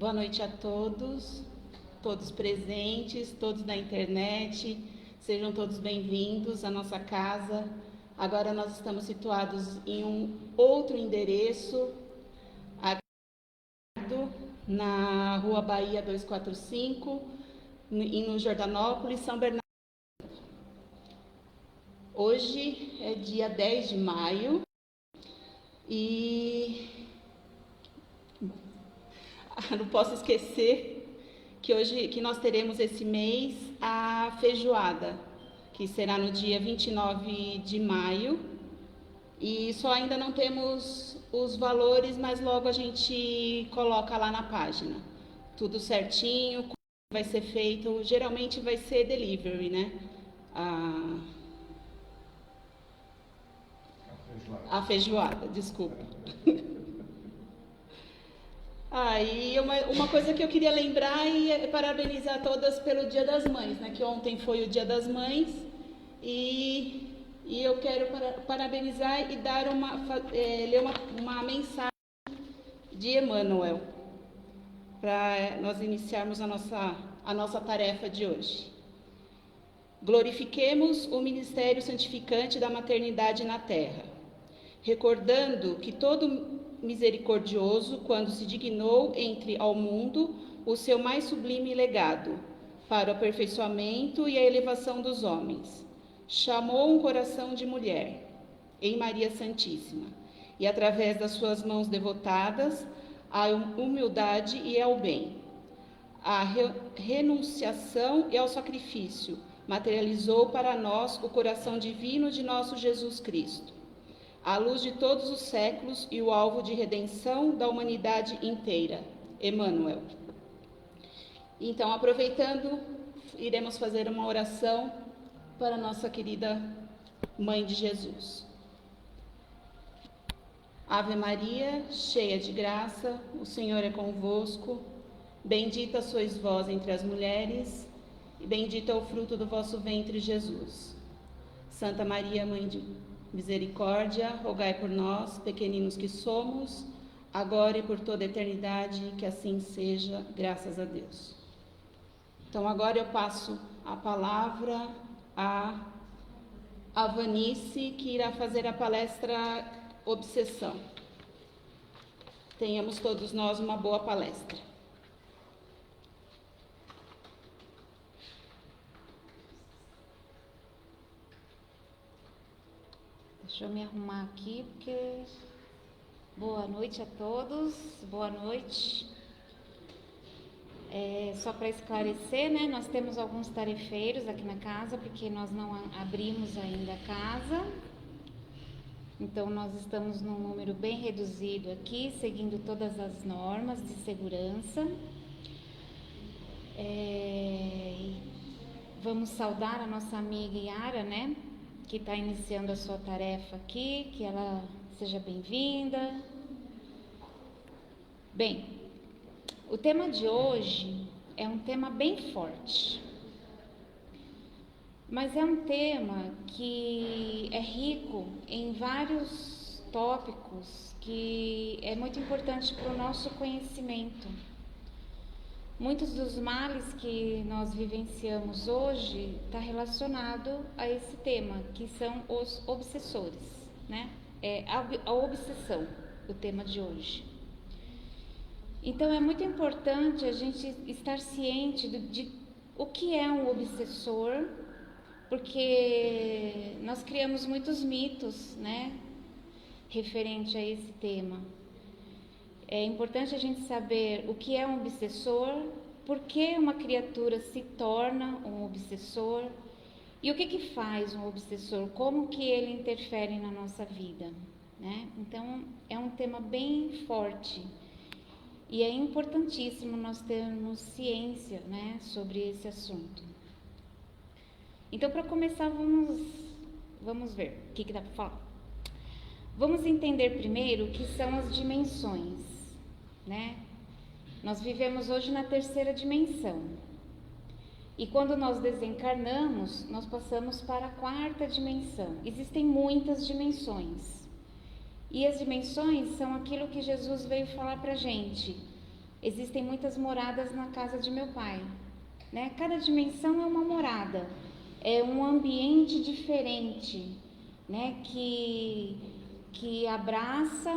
Boa noite a todos, todos presentes, todos da internet. Sejam todos bem-vindos à nossa casa. Agora nós estamos situados em um outro endereço, na Rua Bahia 245, no Jordanópolis, São Bernardo. Hoje é dia 10 de maio e não posso esquecer que nós teremos esse mês a feijoada, que será no dia 29 de maio. E só ainda não temos os valores, mas logo a gente coloca lá na página. Tudo certinho, como vai ser feito. Geralmente vai ser delivery, né? A feijoada, desculpa. E uma coisa que eu queria lembrar e parabenizar todas pelo Dia das Mães, né? Que ontem foi o Dia das Mães e eu quero parabenizar e dar ler uma mensagem de Emmanuel para nós iniciarmos a nossa tarefa de hoje. Glorifiquemos o ministério santificante da maternidade na terra, recordando que todo misericordioso, quando se dignou entre ao mundo o seu mais sublime legado, para o aperfeiçoamento e a elevação dos homens, chamou um coração de mulher, em Maria Santíssima, e através das suas mãos devotadas, à humildade e ao bem, à renunciação e ao sacrifício, materializou para nós o coração divino de nosso Jesus Cristo, a luz de todos os séculos e o alvo de redenção da humanidade inteira, Emmanuel. Então, aproveitando, iremos fazer uma oração para nossa querida Mãe de Jesus. Ave Maria, cheia de graça, o Senhor é convosco. Bendita sois vós entre as mulheres, e bendito é o fruto do vosso ventre, Jesus. Santa Maria, Mãe de Misericórdia, rogai por nós, pequeninos que somos, agora e por toda a eternidade, que assim seja, graças a Deus. Então, agora eu passo a palavra a Vanice, que irá fazer a palestra Obsessão. Tenhamos todos nós uma boa palestra. Deixa eu me arrumar aqui, porque... Boa noite a todos, boa noite. Só para esclarecer, né, nós temos alguns tarefeiros aqui na casa, porque nós não abrimos ainda a casa. Então, nós estamos num número bem reduzido aqui, seguindo todas as normas de segurança. Vamos saudar a nossa amiga Yara, né, que está iniciando a sua tarefa aqui, que ela seja bem-vinda. Bem, o tema de hoje é um tema bem forte, mas é um tema que é rico em vários tópicos que é muito importante para o nosso conhecimento. Muitos dos males que nós vivenciamos hoje está relacionado a esse tema, que são os obsessores, né? É a obsessão, o tema de hoje. Então, é muito importante a gente estar ciente de o que é um obsessor, porque nós criamos muitos mitos, né, referente a esse tema. É importante a gente saber o que é um obsessor, por que uma criatura se torna um obsessor e o que faz um obsessor, como que ele interfere na nossa vida, né? Então, é um tema bem forte e é importantíssimo nós termos ciência, né, sobre esse assunto. Então, para começar, vamos ver o que dá para falar. Vamos entender primeiro o que são as dimensões, né? Nós vivemos hoje na terceira dimensão. E quando nós desencarnamos, nós passamos para a quarta dimensão. Existem muitas dimensões. E as dimensões são aquilo que Jesus veio falar para a gente. existem muitas moradas na casa de meu pai, né? Cada dimensão é uma morada, é um ambiente diferente, né? Que abraça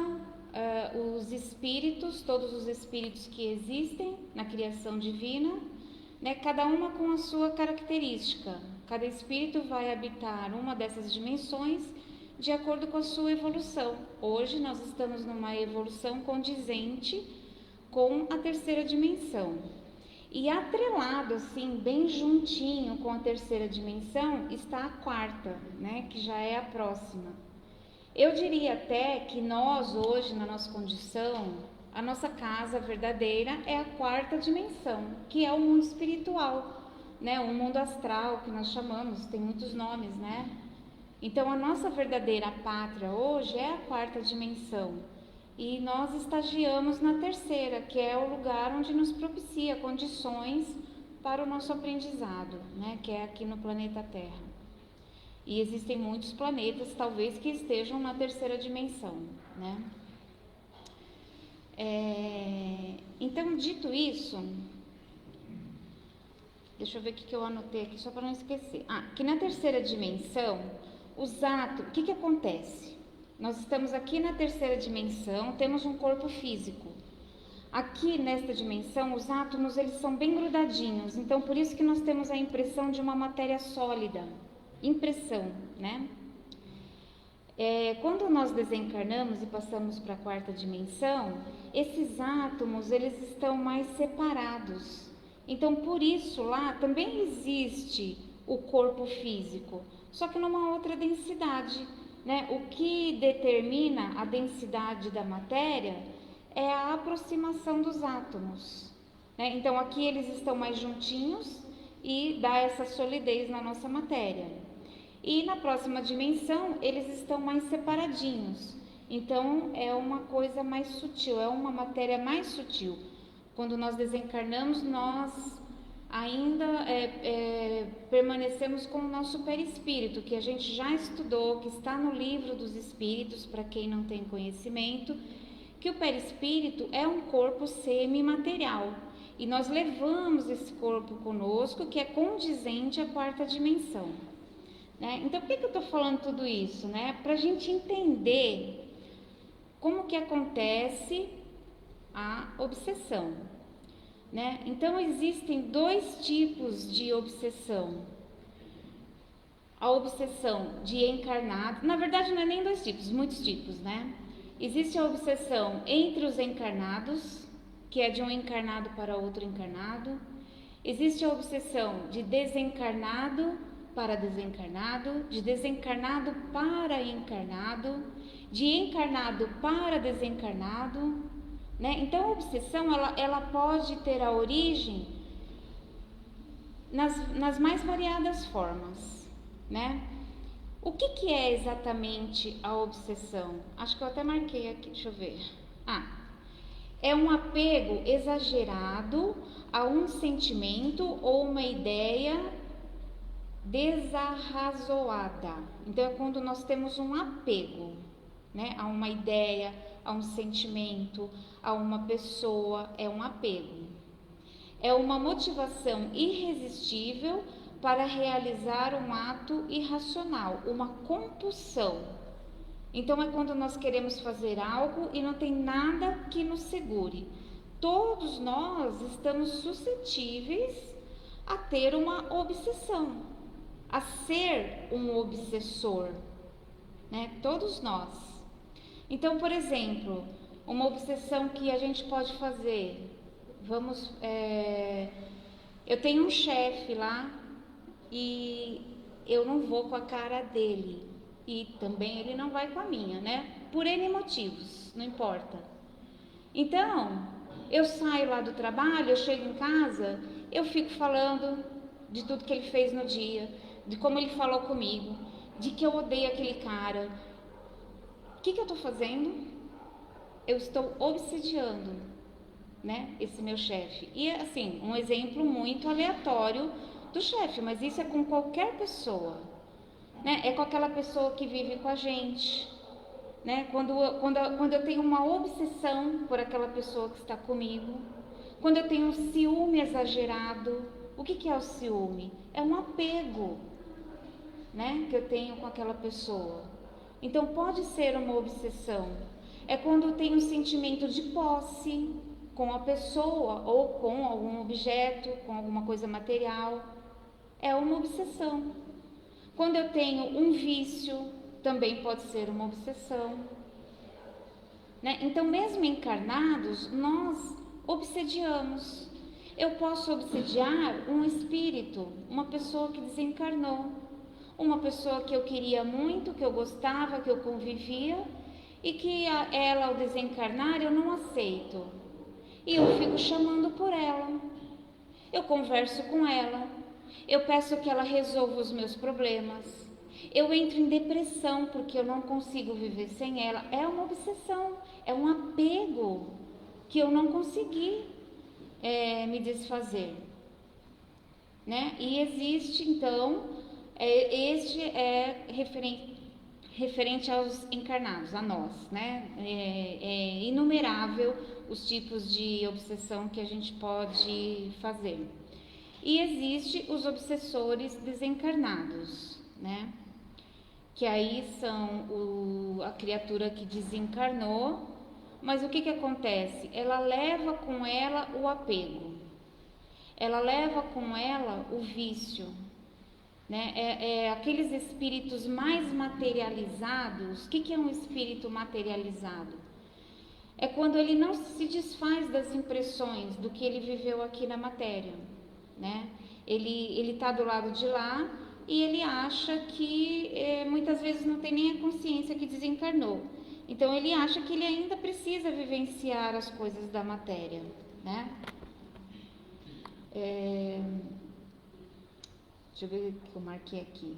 os espíritos, todos os espíritos que existem na criação divina, né? Cada uma com a sua característica. Cada espírito vai habitar uma dessas dimensões de acordo com a sua evolução. Hoje nós estamos numa evolução condizente com a terceira dimensão. E atrelado, assim, bem juntinho com a terceira dimensão, está a quarta, né? Que já é a próxima. Eu diria até que nós, hoje, na nossa condição, a nossa casa verdadeira é a quarta dimensão, que é o mundo espiritual, né? O mundo astral, que nós chamamos, tem muitos nomes, né? Então, a nossa verdadeira pátria hoje é a quarta dimensão. E nós estagiamos na terceira, que é o lugar onde nos propicia condições para o nosso aprendizado, né? Que é aqui no planeta Terra. E existem muitos planetas, talvez, que estejam na terceira dimensão, né? Então, dito isso, deixa eu ver o que eu anotei aqui, só para não esquecer. Que na terceira dimensão, os átomos, o que acontece? Nós estamos aqui na terceira dimensão, temos um corpo físico. Aqui nesta dimensão, os átomos, eles são bem grudadinhos, então por isso que nós temos a impressão de uma matéria sólida. Impressão, né? Quando nós desencarnamos e passamos para a quarta dimensão, esses átomos, eles estão mais separados. Então, por isso, lá também existe o corpo físico, só que numa outra densidade, né? O que determina a densidade da matéria é a aproximação dos átomos, né? Então, aqui eles estão mais juntinhos e dá essa solidez na nossa matéria. E na próxima dimensão, eles estão mais separadinhos. Então, é uma coisa mais sutil, é uma matéria mais sutil. Quando nós desencarnamos, nós ainda permanecemos com o nosso perispírito, que a gente já estudou, que está no livro dos espíritos, para quem não tem conhecimento, que o perispírito é um corpo semimaterial. E nós levamos esse corpo conosco, que é condizente à quarta dimensão. Né? Então, por que eu estou falando tudo isso? Né? Para a gente entender como que acontece a obsessão. Né? Então, existem dois tipos de obsessão. A obsessão de encarnado, na verdade não é nem dois tipos, muitos tipos, né? Existe a obsessão entre os encarnados, que é de um encarnado para outro encarnado. Existe a obsessão de desencarnado para desencarnado, de desencarnado para encarnado, de encarnado para desencarnado, né? Então a obsessão ela pode ter a origem nas mais variadas formas, né? O que é exatamente a obsessão? Acho que eu até marquei aqui, deixa eu ver. É um apego exagerado a um sentimento ou uma ideia desarrazoada. Então é quando nós temos um apego, né, a uma ideia, a um sentimento, a uma pessoa, é um apego. É uma motivação irresistível para realizar um ato irracional, uma compulsão. Então é quando nós queremos fazer algo e não tem nada que nos segure. Todos nós estamos suscetíveis a ter uma obsessão, a ser um obsessor, né? Todos nós. Então, por exemplo, uma obsessão que a gente pode fazer, eu tenho um chefe lá e eu não vou com a cara dele e também ele não vai com a minha, né? Por N motivos, não importa. Então, eu saio lá do trabalho, eu chego em casa, eu fico falando de tudo que ele fez no dia, de como ele falou comigo, de que eu odeio aquele cara. O que eu estou fazendo? Eu estou obsidiando, né, esse meu chefe. E assim, um exemplo muito aleatório do chefe, mas isso é com qualquer pessoa, né? É com aquela pessoa que vive com a gente, né? Quando eu tenho uma obsessão por aquela pessoa que está comigo, Quando eu tenho um ciúme exagerado, o que é o ciúme? É um apego, né, que eu tenho com aquela pessoa. Então pode ser uma obsessão. É quando eu tenho um sentimento de posse com a pessoa ou com algum objeto, com alguma coisa material. É uma obsessão. Quando eu tenho um vício, também pode ser uma obsessão, né? Então, mesmo encarnados, nós obsediamos. Eu posso obsediar um espírito, uma pessoa que desencarnou, uma pessoa que eu queria muito, que eu gostava, que eu convivia, e que ela, ao desencarnar, eu não aceito. E eu fico chamando por ela. Eu converso com ela. Eu peço que ela resolva os meus problemas. Eu entro em depressão porque eu não consigo viver sem ela. É uma obsessão, é um apego que eu não consegui me desfazer, né? E existe, então, este é referente aos encarnados, a nós, né? É inumerável os tipos de obsessão que a gente pode fazer. E existe os obsessores desencarnados, né? Que aí são a criatura que desencarnou, mas o que acontece? Ela leva com ela o apego, ela leva com ela o vício, né? Aqueles espíritos mais materializados. O que é um espírito materializado? É quando ele não se desfaz das impressões do que ele viveu aqui na matéria, né? Ele está do lado de lá e ele acha que muitas vezes não tem nem a consciência que desencarnou. Então ele acha que ele ainda precisa vivenciar as coisas da matéria, né? Deixa eu ver o que eu marquei aqui.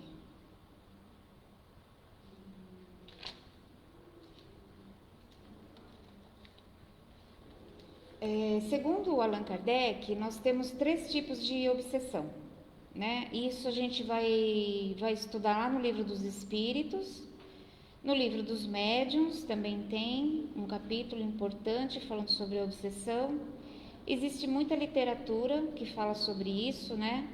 Segundo o Allan Kardec, nós temos 3 tipos de obsessão, né? Isso a gente vai estudar lá no Livro dos Espíritos. No Livro dos Médiuns também tem um capítulo importante falando sobre a obsessão. Existe muita literatura que fala sobre isso, né?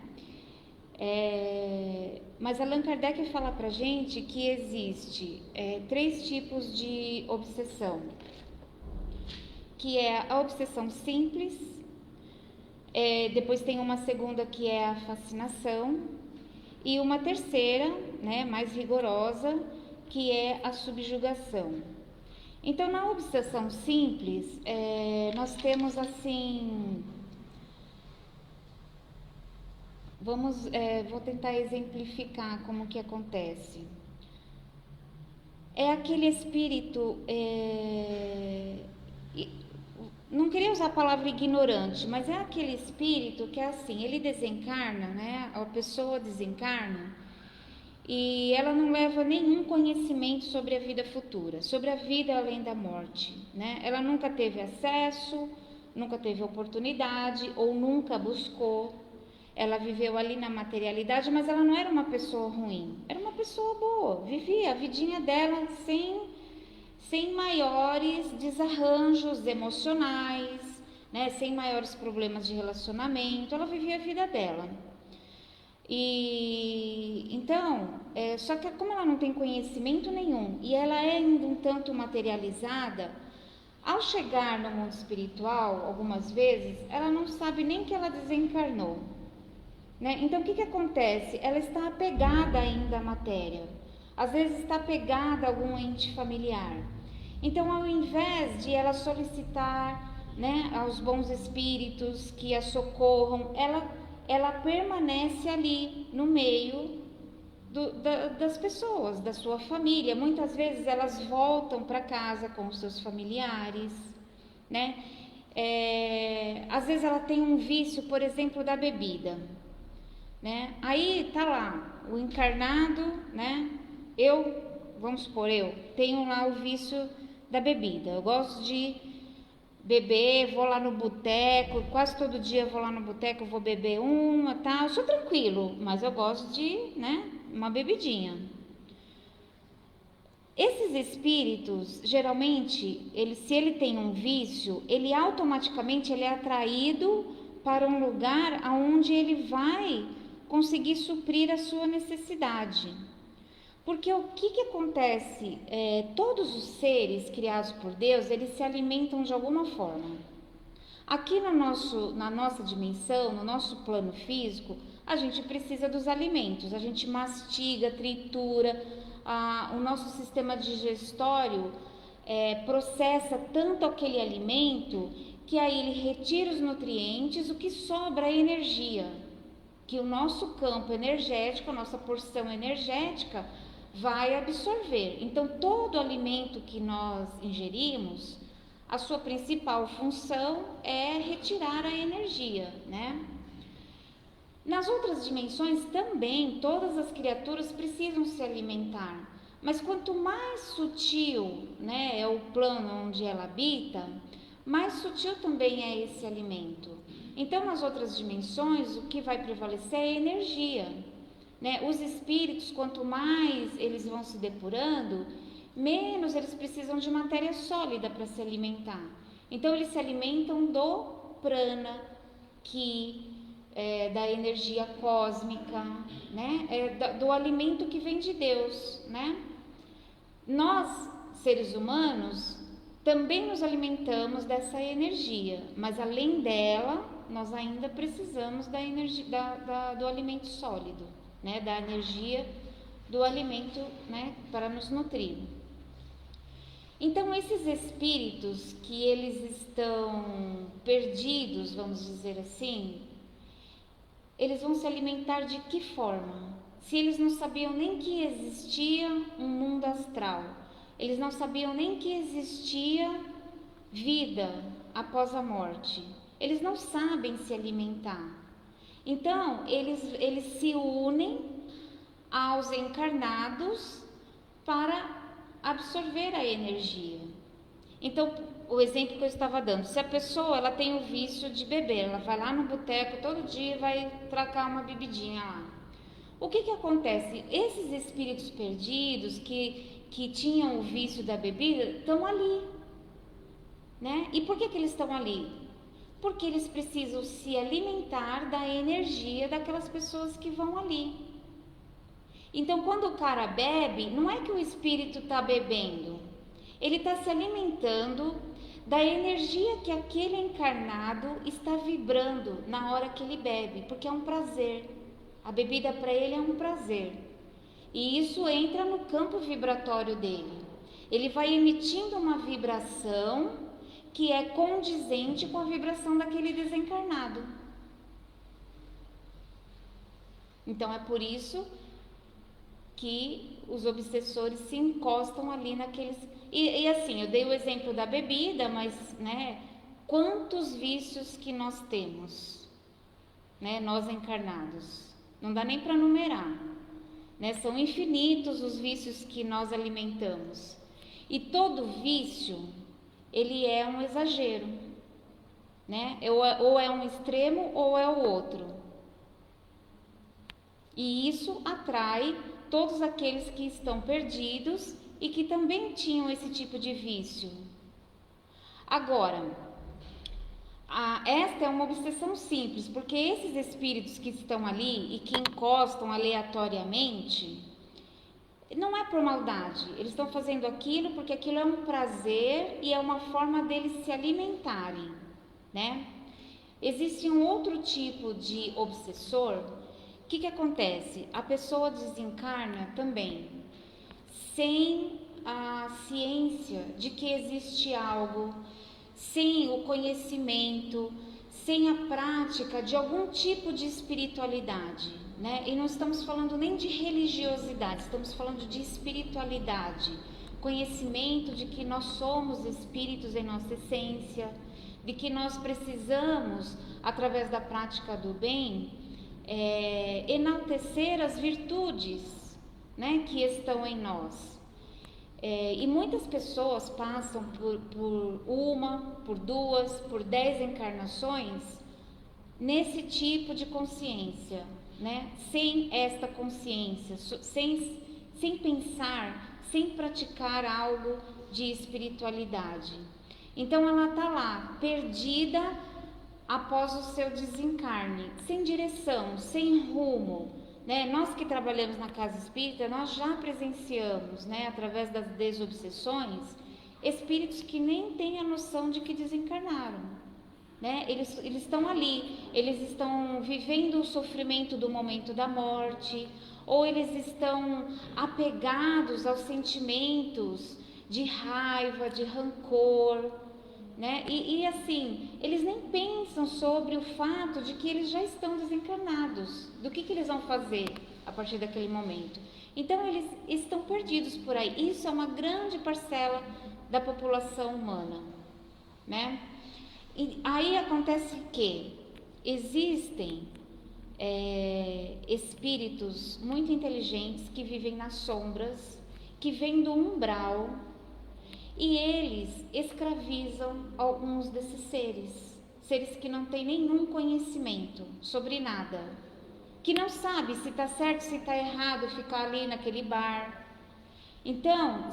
Mas Allan Kardec fala pra gente que existe 3 tipos de obsessão, que é a obsessão simples, depois tem uma segunda que é a fascinação, e uma terceira, né, mais rigorosa, que é a subjugação. Então, na obsessão simples, nós temos assim... vou tentar exemplificar como que acontece. É aquele espírito... não queria usar a palavra ignorante, mas é aquele espírito que é assim, ele desencarna, né? A pessoa desencarna e ela não leva nenhum conhecimento sobre a vida futura, sobre a vida além da morte, né? Ela nunca teve acesso, nunca teve oportunidade ou nunca buscou. Ela viveu ali na materialidade, mas ela não era uma pessoa ruim, era uma pessoa boa, vivia a vidinha dela sem maiores desarranjos emocionais, né? Sem maiores problemas de relacionamento, ela vivia a vida dela. E então, só que como ela não tem conhecimento nenhum e ela é ainda um tanto materializada, ao chegar no mundo espiritual, algumas vezes, ela não sabe nem que ela desencarnou, né? Então, o que acontece? Ela está apegada ainda à matéria, às vezes está apegada a algum ente familiar. Então, ao invés de ela solicitar, né, aos bons espíritos que a socorram, ela permanece ali no meio das pessoas, da sua família. Muitas vezes elas voltam para casa com os seus familiares, né? Às vezes ela tem um vício, por exemplo, da bebida, né? Aí tá lá o encarnado, né? Vamos supor, eu tenho lá o vício da bebida. Eu gosto de beber, vou lá no boteco, quase todo dia vou lá no boteco, vou beber uma, tal. Eu sou tranquilo, mas eu gosto de, né, uma bebidinha. Esses espíritos, geralmente, se ele tem um vício, ele automaticamente é atraído para um lugar onde ele vai conseguir suprir a sua necessidade. Porque o que acontece? Todos os seres criados por Deus, eles se alimentam de alguma forma. Aqui na nossa dimensão, no nosso plano físico, a gente precisa dos alimentos, a gente mastiga, tritura, o nosso sistema digestório processa tanto aquele alimento que aí ele retira os nutrientes, o que sobra é energia, que o nosso campo energético, a nossa porção energética vai absorver. Então, todo alimento que nós ingerimos, a sua principal função é retirar a energia, né? Nas outras dimensões também, todas as criaturas precisam se alimentar, mas quanto mais sutil, né, é o plano onde ela habita, mais sutil também é esse alimento. Então, nas outras dimensões, o que vai prevalecer é a energia, né? Os espíritos, quanto mais eles vão se depurando, menos eles precisam de matéria sólida para se alimentar. Então, eles se alimentam do prana, da energia cósmica, né? Do alimento que vem de Deus, né? Nós, seres humanos, também nos alimentamos dessa energia, mas além dela, nós ainda precisamos da energia, do alimento sólido, né? Da energia do alimento, né? Para nos nutrir. Então, esses espíritos que eles estão perdidos, vamos dizer assim, eles vão se alimentar de que forma? Se eles não sabiam nem que existia um mundo astral, eles não sabiam nem que existia vida após a morte, eles não sabem se alimentar. Então, eles se unem aos encarnados para absorver a energia. Então, o exemplo que eu estava dando, se a pessoa ela tem o vício de beber, ela vai lá no boteco todo dia e vai tracar uma bebidinha lá. O que acontece? Esses espíritos perdidos que tinham o vício da bebida estão ali, né? E por que eles estão ali? Porque eles precisam se alimentar da energia daquelas pessoas que vão ali. Então, quando o cara bebe, não é que o espírito está bebendo, ele está se alimentando da energia que aquele encarnado está vibrando na hora que ele bebe, porque é um prazer. A bebida para ele é um prazer. E isso entra no campo vibratório dele. Ele vai emitindo uma vibração que é condizente com a vibração daquele desencarnado. Então, é por isso que os obsessores se encostam ali naqueles... E assim, eu dei o exemplo da bebida, mas, né, quantos vícios que nós temos, né, nós encarnados? Não dá nem para numerar, né? São infinitos os vícios que nós alimentamos. E todo vício, ele é um exagero, né? Ou é um extremo ou é o outro. E isso atrai todos aqueles que estão perdidos e que também tinham esse tipo de vício. Agora, esta é uma obsessão simples, porque esses espíritos que estão ali e que encostam aleatoriamente, não é por maldade, eles estão fazendo aquilo porque aquilo é um prazer e é uma forma deles se alimentarem, né? Existe um outro tipo de obsessor. O que acontece? A pessoa desencarna também sem a ciência de que existe algo, sem o conhecimento, sem a prática de algum tipo de espiritualidade, né? E não estamos falando nem de religiosidade, estamos falando de espiritualidade, conhecimento de que nós somos espíritos em nossa essência, de que nós precisamos, através da prática do bem, enaltecer as virtudes, né, que estão em nós. E muitas pessoas passam por uma, por duas, por 10 encarnações nesse tipo de consciência, né? Sem esta consciência, sem pensar, sem praticar algo de espiritualidade. Então ela está lá, perdida após o seu desencarne, sem direção, sem rumo, né? Nós que trabalhamos na casa espírita, nós já presenciamos, né, através das desobsessões, espíritos que nem têm a noção de que desencarnaram, né? Eles estão ali, eles estão vivendo o sofrimento do momento da morte, ou eles estão apegados aos sentimentos de raiva, de rancor, né? E assim, eles nem pensam sobre o fato de que eles já estão desencarnados, do que eles vão fazer a partir daquele momento. Então eles estão perdidos por aí. Isso é uma grande parcela da população humana, né? E aí acontece que existem espíritos muito inteligentes que vivem nas sombras, que vêm do umbral, e eles escravizam alguns desses seres que não têm nenhum conhecimento sobre nada, que não sabe se está certo, se está errado ficar ali naquele bar. Então,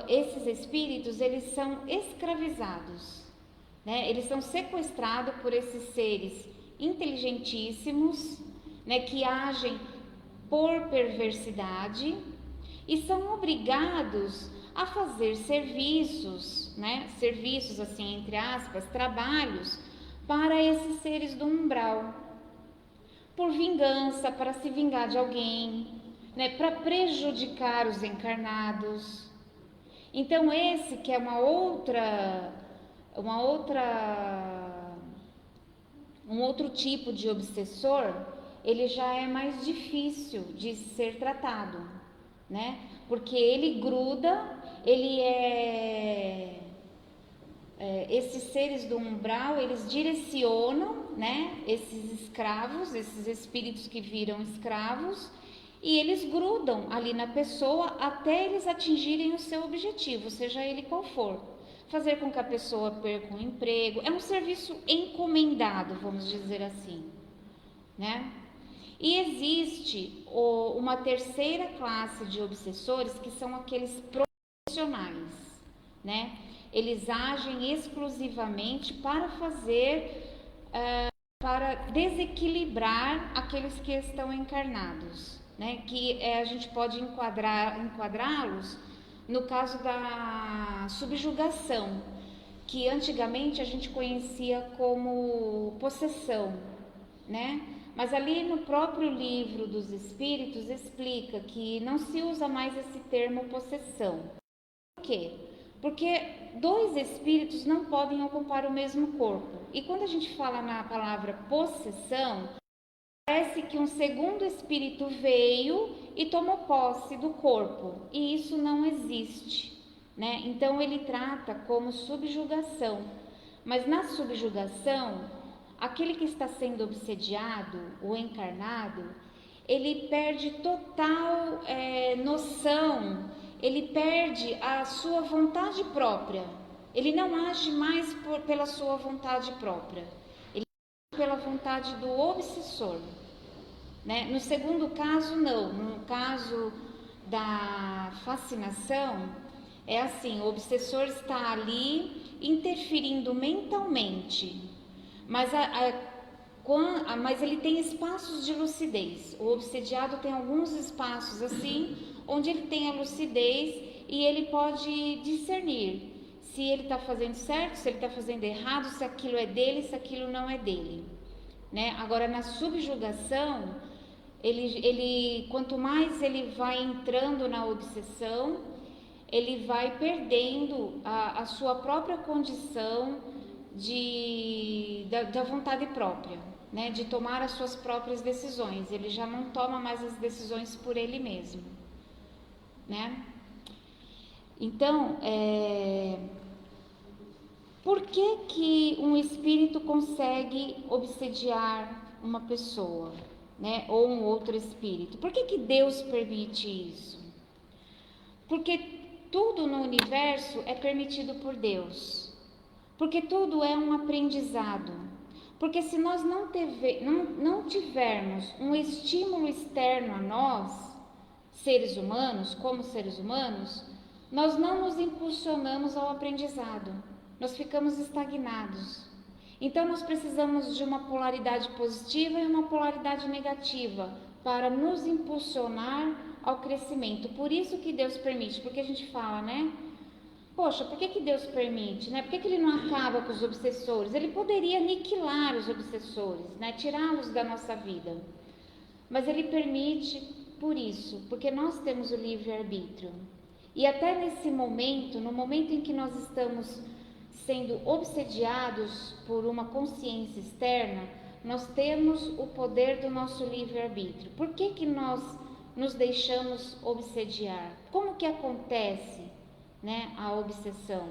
esses espíritos, eles são escravizados, né? Eles são sequestrados por esses seres inteligentíssimos, né, que agem por perversidade e são obrigados a fazer serviços, né, serviços assim, entre aspas, trabalhos para esses seres do umbral, por vingança, para se vingar de alguém, né, para prejudicar os encarnados. Então esse que é um outro tipo de obsessor, ele já é mais difícil de ser tratado, né? Porque ele gruda, esses seres do umbral, eles direcionam, né, esses escravos, esses espíritos que viram escravos, e eles grudam ali na pessoa até eles atingirem o seu objetivo, seja ele qual for. Fazer com que a pessoa perca um emprego. É um serviço encomendado, vamos dizer assim, né? E existe uma terceira classe de obsessores, que são aqueles profissionais, né? Eles agem exclusivamente para para desequilibrar aqueles que estão encarnados, né? Que a gente pode enquadrá-los no caso da subjugação, que antigamente a gente conhecia como possessão, né? Mas ali no próprio livro dos Espíritos explica que não se usa mais esse termo possessão. Por quê? Porque dois espíritos não podem ocupar o mesmo corpo. E quando a gente fala na palavra possessão, parece que um segundo espírito veio e tomou posse do corpo, e isso não existe, né? Então ele trata como subjugação, mas na subjugação, aquele que está sendo obsediado, o encarnado, ele perde total noção, ele perde a sua vontade própria, ele não age mais pela sua vontade própria, ele age pela vontade do obsessor. Né? No segundo caso, não. No caso da fascinação, é assim, o obsessor está ali interferindo mentalmente, mas ele tem espaços de lucidez. O obsediado tem alguns espaços assim, onde ele tem a lucidez e ele pode discernir se ele está fazendo certo, se ele está fazendo errado, se aquilo é dele, se aquilo não é dele. Né? Agora, na subjugação, quanto mais ele vai entrando na obsessão, ele vai perdendo a sua própria condição da vontade própria, né? De tomar as suas próprias decisões. Ele já não toma mais as decisões por ele mesmo, né? Então, por que um espírito consegue obsediar uma pessoa, né? Ou um outro espírito? Por que Deus permite isso? Porque tudo no universo é permitido por Deus. Porque tudo é um aprendizado. Porque se nós não tivermos um estímulo externo a nós, seres humanos, como seres humanos, nós não nos impulsionamos ao aprendizado, nós ficamos estagnados. Então nós precisamos de uma polaridade positiva e uma polaridade negativa para nos impulsionar ao crescimento. Por isso que Deus permite, porque a gente fala, né? Poxa, por que Deus permite, né? Por que Ele não acaba com os obsessores? Ele poderia aniquilar os obsessores, né? Tirá-los da nossa vida. Mas Ele permite por isso, porque nós temos o livre-arbítrio. E até nesse momento, no momento em que nós estamos sendo obsediados por uma consciência externa, nós temos o poder do nosso livre-arbítrio. Por que nós nos deixamos obsediar? Como que acontece, né, a obsessão?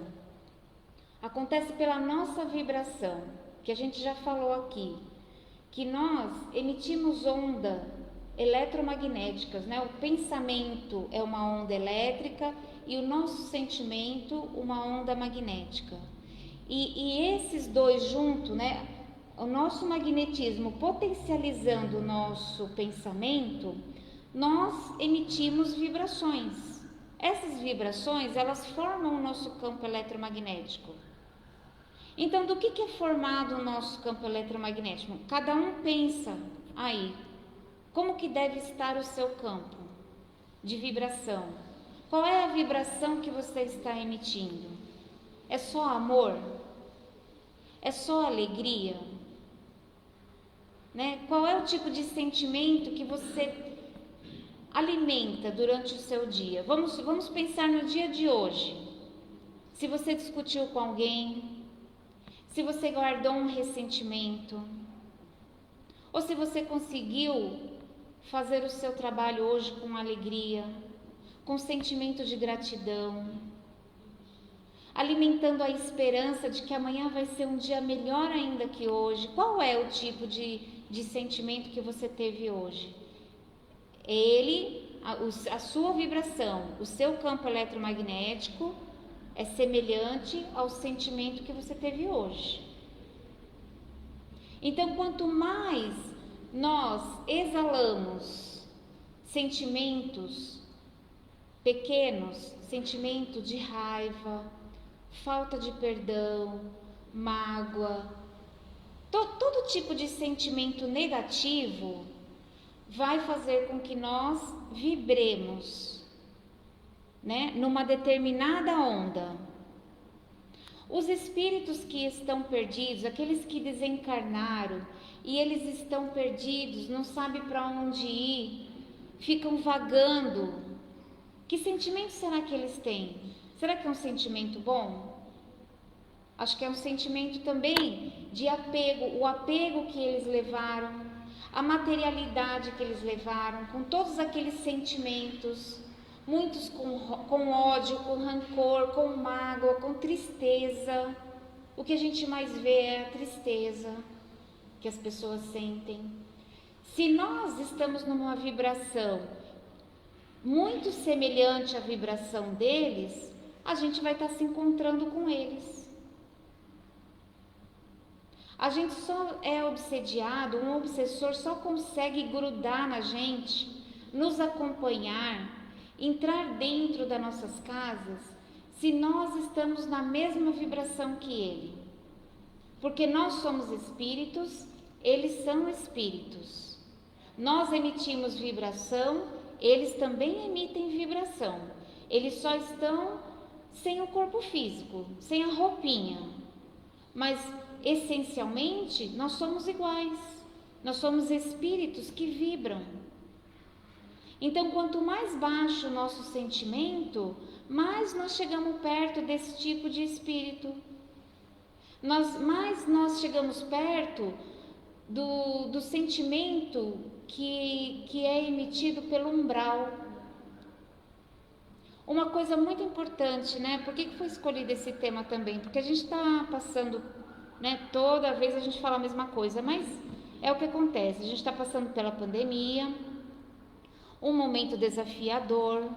Acontece pela nossa vibração, que a gente já falou aqui, que nós emitimos onda eletromagnéticas, né? O pensamento é uma onda elétrica e o nosso sentimento uma onda magnética. E esses dois juntos, né? O nosso magnetismo potencializando o nosso pensamento, nós emitimos vibrações. Essas vibrações, elas formam o nosso campo eletromagnético. Então, do que é formado o nosso campo eletromagnético? Cada um pensa aí, como que deve estar o seu campo de vibração? Qual é a vibração que você está emitindo? É só amor? É só alegria? Né? Qual é o tipo de sentimento que você alimenta durante o seu dia? Vamos pensar no dia de hoje. Se você discutiu com alguém, se você guardou um ressentimento, ou se você conseguiu fazer o seu trabalho hoje com alegria, com sentimento de gratidão, alimentando a esperança de que amanhã vai ser um dia melhor ainda que hoje. Qual é o tipo de sentimento que você teve hoje? A sua vibração, o seu campo eletromagnético é semelhante ao sentimento que você teve hoje. Então, quanto mais nós exalamos sentimentos pequenos, sentimento de raiva, falta de perdão, mágoa, todo tipo de sentimento negativo vai fazer com que nós vibremos, né, numa determinada onda. Os espíritos que estão perdidos, aqueles que desencarnaram e eles estão perdidos, não sabem para onde ir, ficam vagando. Que sentimento será que eles têm? Será que é um sentimento bom? Acho que é um sentimento também de apego, o apego que eles levaram, a materialidade que eles levaram, com todos aqueles sentimentos, muitos com ódio, com rancor, com mágoa, com tristeza. O que a gente mais vê é a tristeza que as pessoas sentem. Se nós estamos numa vibração muito semelhante à vibração deles, a gente vai estar se encontrando com eles. A gente só é obsediado, um obsessor só consegue grudar na gente, nos acompanhar, entrar dentro das nossas casas, se nós estamos na mesma vibração que ele. Porque nós somos espíritos, eles são espíritos. Nós emitimos vibração, eles também emitem vibração. Eles só estão sem o corpo físico, sem a roupinha. Mas essencialmente nós somos iguais. Nós somos espíritos que vibram. Então, quanto mais baixo o nosso sentimento, mais nós chegamos perto desse tipo de espírito. Mais nós chegamos perto do sentimento que é emitido pelo umbral. Uma coisa muito importante, né? Por que foi escolhido esse tema também? Porque a gente está passando, né? Toda vez a gente fala a mesma coisa, mas é o que acontece. A gente está passando pela pandemia, um momento desafiador,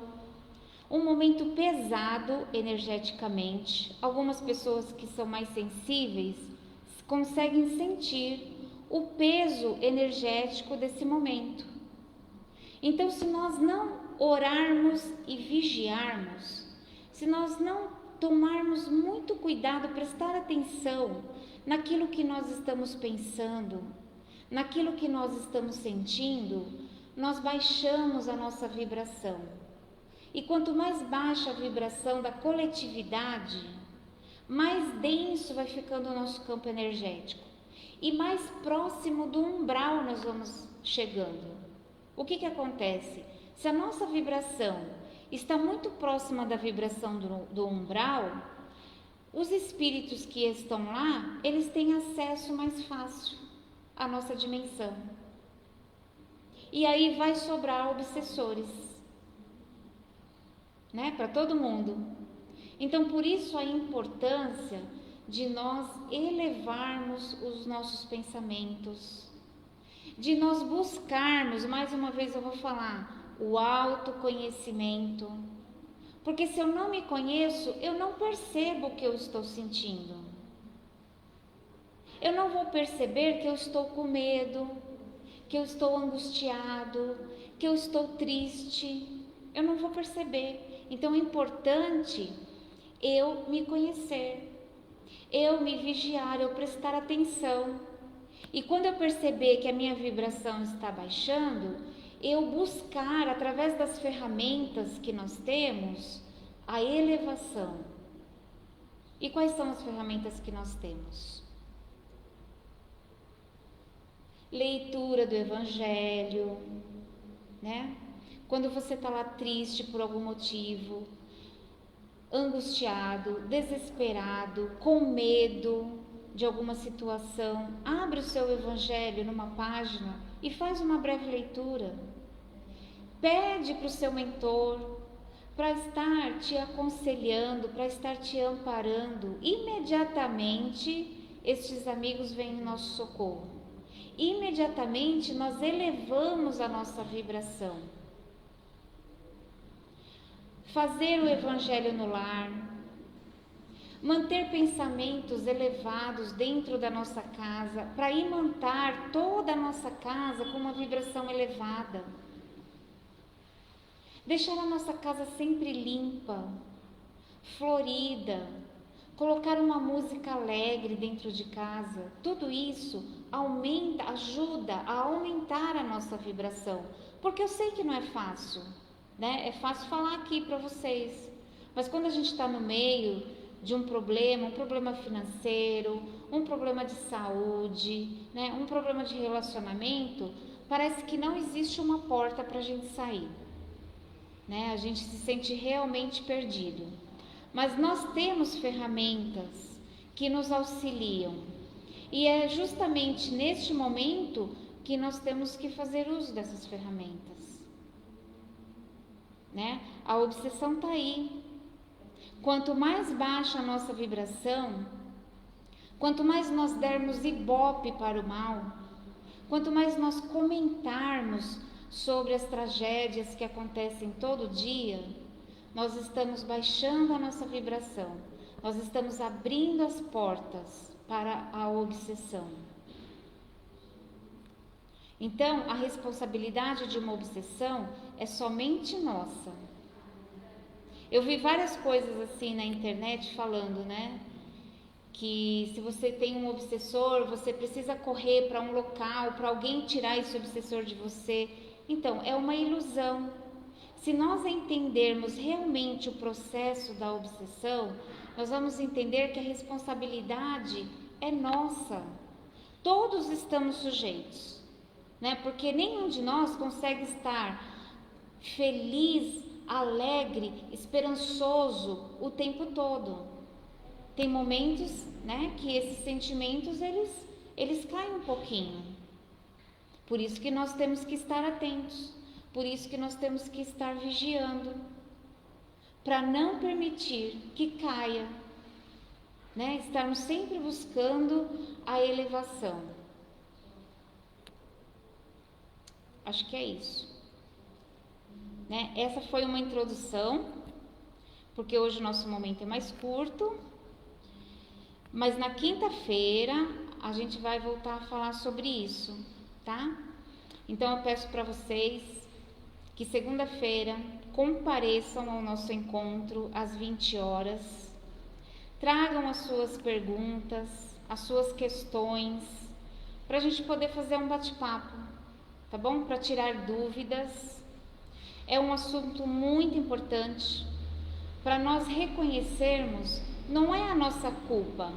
um momento pesado energeticamente. Algumas pessoas que são mais sensíveis conseguem sentir o peso energético desse momento. Então, se nós não orarmos e vigiarmos, se nós não tomarmos muito cuidado, prestar atenção naquilo que nós estamos pensando, naquilo que nós estamos sentindo, nós baixamos a nossa vibração. E quanto mais baixa a vibração da coletividade, mais denso vai ficando o nosso campo energético e mais próximo do umbral nós vamos chegando. O que acontece? Se a nossa vibração está muito próxima da vibração do umbral, os espíritos que estão lá, eles têm acesso mais fácil à nossa dimensão. E aí vai sobrar obsessores, né, para todo mundo. Então, por isso a importância de nós elevarmos os nossos pensamentos, de nós buscarmos, mais uma vez eu vou falar, o autoconhecimento. Porque se eu não me conheço, eu não percebo o que eu estou sentindo. Eu não vou perceber que eu estou com medo, que eu estou angustiado, que eu estou triste. Eu não vou perceber. Então é importante eu me conhecer, eu me vigiar, eu prestar atenção. E quando eu perceber que a minha vibração está baixando, eu buscar, através das ferramentas que nós temos, a elevação. E quais são as ferramentas que nós temos? Leitura do Evangelho, né? Quando você está lá triste por algum motivo, angustiado, desesperado, com medo de alguma situação, abre o seu Evangelho numa página e faz uma breve leitura. Pede para o seu mentor para estar te aconselhando, para estar te amparando. Imediatamente estes amigos vêm em nosso socorro. Imediatamente nós elevamos a nossa vibração. Fazer o Evangelho no lar, manter pensamentos elevados dentro da nossa casa, para imantar toda a nossa casa com uma vibração elevada. Deixar a nossa casa sempre limpa, florida, colocar uma música alegre dentro de casa, tudo isso ajuda a aumentar a nossa vibração, porque eu sei que não é fácil, né? É fácil falar aqui para vocês, mas quando a gente está no meio de um problema financeiro, um problema de saúde, né? Um problema de relacionamento, parece que não existe uma porta para a gente sair, né? A gente se sente realmente perdido. Mas nós temos ferramentas que nos auxiliam. E é justamente neste momento que nós temos que fazer uso dessas ferramentas, né? A obsessão está aí. Quanto mais baixa a nossa vibração, quanto mais nós dermos ibope para o mal, quanto mais nós comentarmos sobre as tragédias que acontecem todo dia, nós estamos baixando a nossa vibração, nós estamos abrindo as portas para a obsessão. Então, a responsabilidade de uma obsessão é somente nossa. Eu vi várias coisas assim na internet falando, né? Que se você tem um obsessor, você precisa correr para um local, para alguém tirar esse obsessor de você. Então, é uma ilusão. Se nós entendermos realmente o processo da obsessão, nós vamos entender que a responsabilidade é nossa. Todos estamos sujeitos, né? Porque nenhum de nós consegue estar feliz, alegre, esperançoso o tempo todo. Tem momentos, né, que esses sentimentos eles caem um pouquinho. Por isso que nós temos que estar atentos. Por isso que nós temos que estar vigiando, para não permitir que caia, né? Estarmos sempre buscando a elevação. Acho que é isso, né? Essa foi uma introdução, porque hoje o nosso momento é mais curto, mas na quinta-feira a gente vai voltar a falar sobre isso, tá? Então eu peço para vocês que segunda-feira compareçam ao nosso encontro às 20 horas. Tragam as suas perguntas, as suas questões, para a gente poder fazer um bate-papo, tá bom? Para tirar dúvidas. É um assunto muito importante para nós reconhecermos, não é a nossa culpa,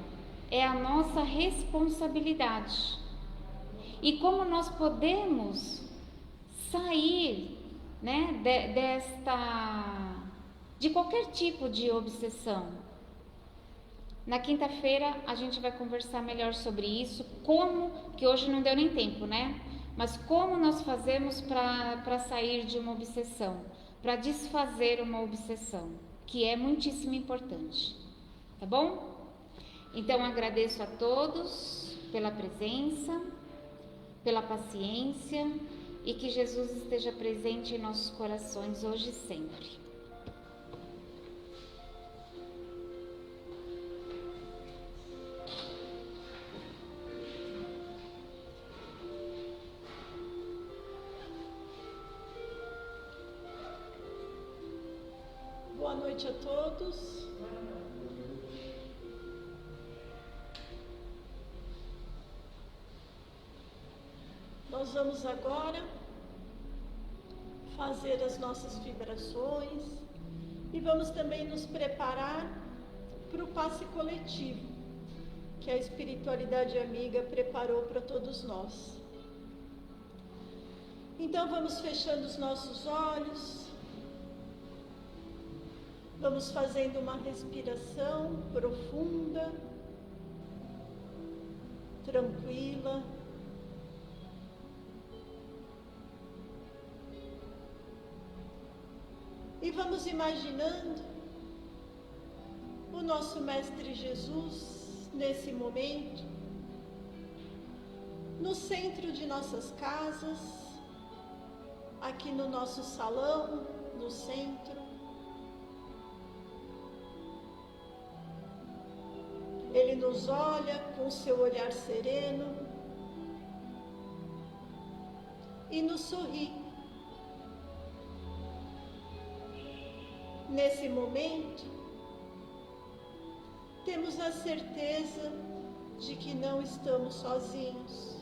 é a nossa responsabilidade. E como nós podemos sair, né, de qualquer tipo de obsessão. Na quinta-feira a gente vai conversar melhor sobre isso, que hoje não deu nem tempo, né? Mas como nós fazemos para sair de uma obsessão, para desfazer uma obsessão, que é muitíssimo importante, tá bom? Então agradeço a todos pela presença, pela paciência, e que Jesus esteja presente em nossos corações hoje e sempre. Boa noite a todos. Nós vamos agora fazer as nossas vibrações e vamos também nos preparar para o passe coletivo que a espiritualidade amiga preparou para todos nós. Então vamos fechando os nossos olhos, vamos fazendo uma respiração profunda, tranquila. E vamos imaginando o nosso Mestre Jesus nesse momento, no centro de nossas casas, aqui no nosso salão, no centro. Ele nos olha com seu olhar sereno e nos sorri. Nesse momento, temos a certeza de que não estamos sozinhos.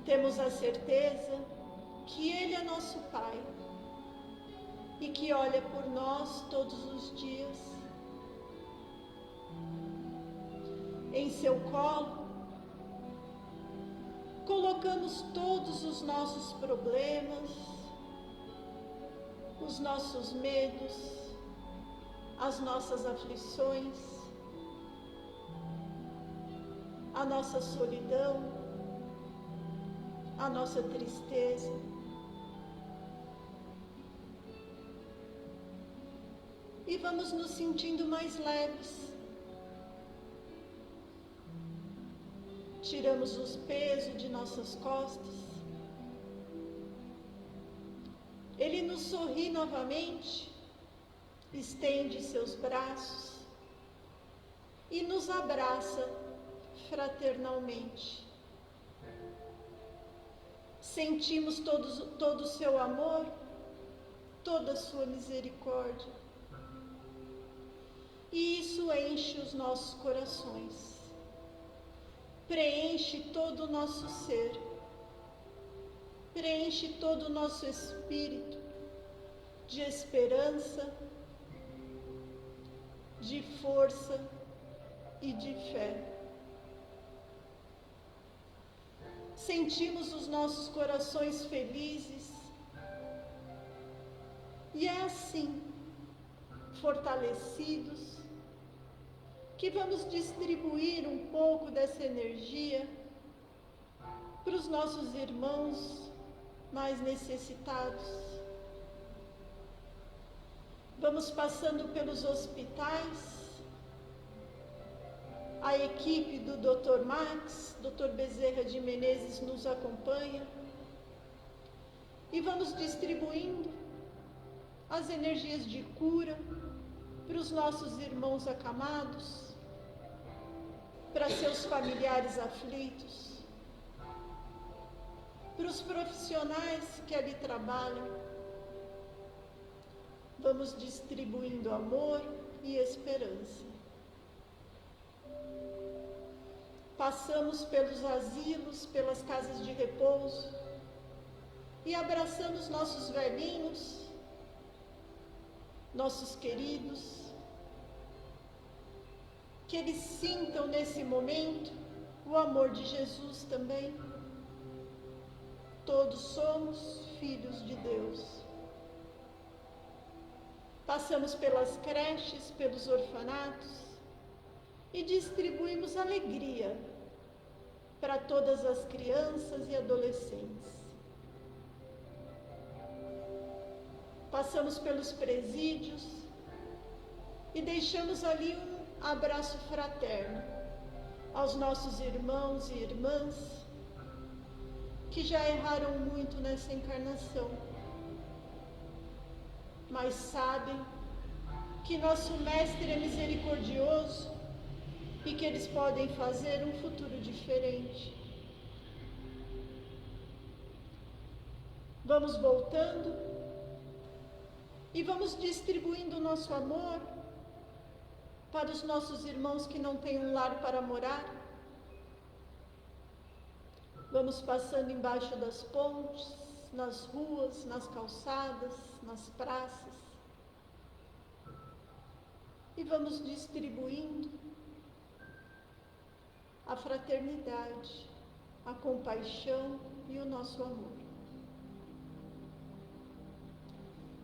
Temos a certeza que Ele é nosso Pai e que olha por nós todos os dias. Em seu colo, colocamos todos os nossos problemas, os nossos medos, as nossas aflições, a nossa solidão, a nossa tristeza. E vamos nos sentindo mais leves. Tiramos os pesos de nossas costas. Ele nos sorri novamente, estende seus braços e nos abraça fraternalmente. Sentimos todo o seu amor, toda a sua misericórdia. E isso enche os nossos corações, preenche todo o nosso ser. Preenche todo o nosso espírito de esperança, de força e de fé. Sentimos os nossos corações felizes e é assim, fortalecidos, que vamos distribuir um pouco dessa energia para os nossos irmãos mais necessitados. Vamos passando pelos hospitais, a equipe do Dr. Max, Dr. Bezerra de Menezes nos acompanha e vamos distribuindo as energias de cura para os nossos irmãos acamados, para seus familiares aflitos, para os profissionais que ali trabalham, vamos distribuindo amor e esperança. Passamos pelos asilos, pelas casas de repouso e abraçamos nossos velhinhos, nossos queridos, que eles sintam nesse momento o amor de Jesus também. Todos somos filhos de Deus. Passamos pelas creches, pelos orfanatos e distribuímos alegria para todas as crianças e adolescentes. Passamos pelos presídios e deixamos ali um abraço fraterno aos nossos irmãos e irmãs que já erraram muito nessa encarnação, mas sabem que nosso Mestre é misericordioso e que eles podem fazer um futuro diferente. Vamos voltando e vamos distribuindo o nosso amor para os nossos irmãos que não têm um lar para morar. Vamos passando embaixo das pontes, nas ruas, nas calçadas, nas praças. E vamos distribuindo a fraternidade, a compaixão e o nosso amor.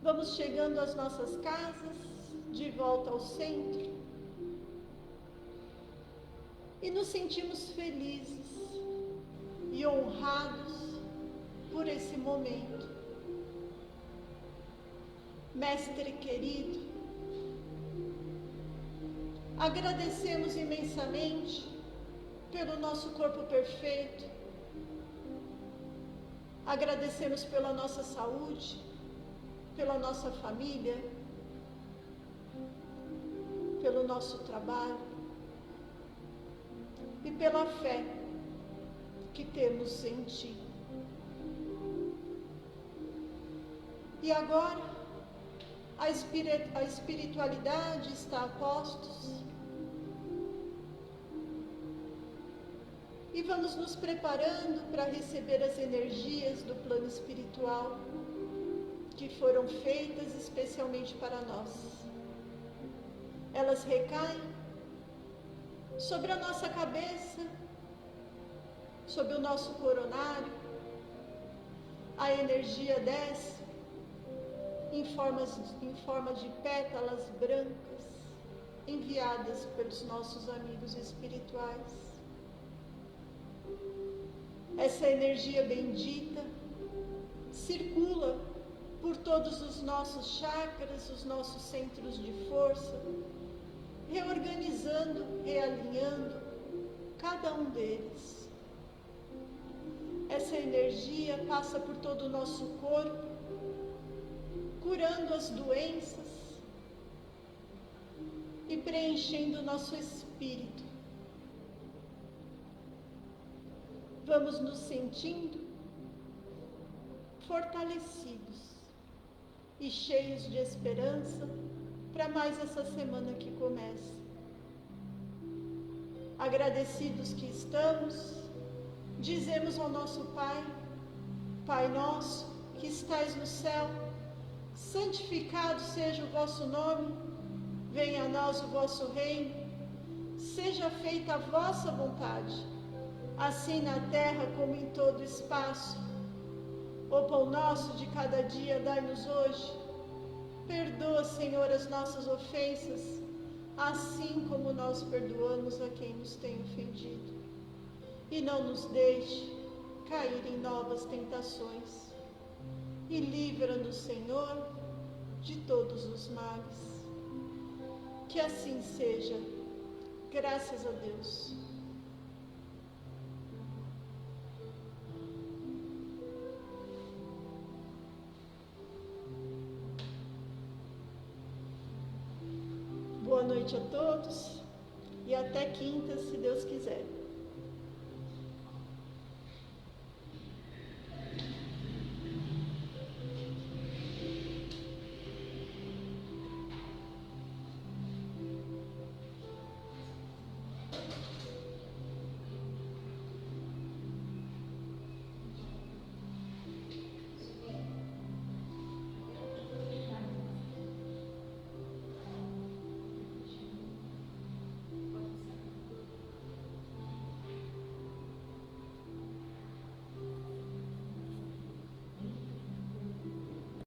Vamos chegando às nossas casas, de volta ao centro, e nos sentimos felizes e honrados por esse momento. Mestre querido, agradecemos imensamente pelo nosso corpo perfeito, agradecemos pela nossa saúde, pela nossa família, pelo nosso trabalho e pela fé que temos em Ti. E agora, a espiritualidade está a postos e vamos nos preparando para receber as energias do plano espiritual que foram feitas especialmente para nós. Elas recaem sobre a nossa cabeça, sobre o nosso coronário. A energia desce em forma de pétalas brancas, enviadas pelos nossos amigos espirituais. Essa energia bendita circula por todos os nossos chakras, os nossos centros de força, reorganizando, realinhando cada um deles. Essa energia passa por todo o nosso corpo, curando as doenças e preenchendo o nosso espírito. Vamos nos sentindo fortalecidos e cheios de esperança para mais essa semana que começa. Agradecidos que estamos, dizemos ao nosso Pai: Pai nosso que estais no céu, santificado seja o vosso nome, venha a nós o vosso reino, seja feita a vossa vontade, assim na terra como em todo o espaço. O pão nosso de cada dia dai-nos hoje. Perdoa, Senhor, as nossas ofensas, assim como nós perdoamos a quem nos tem ofendido. E não nos deixe cair em novas tentações. E livra-nos, Senhor, de todos os males. Que assim seja, graças a Deus. Boa noite a todos e até quinta, se Deus quiser.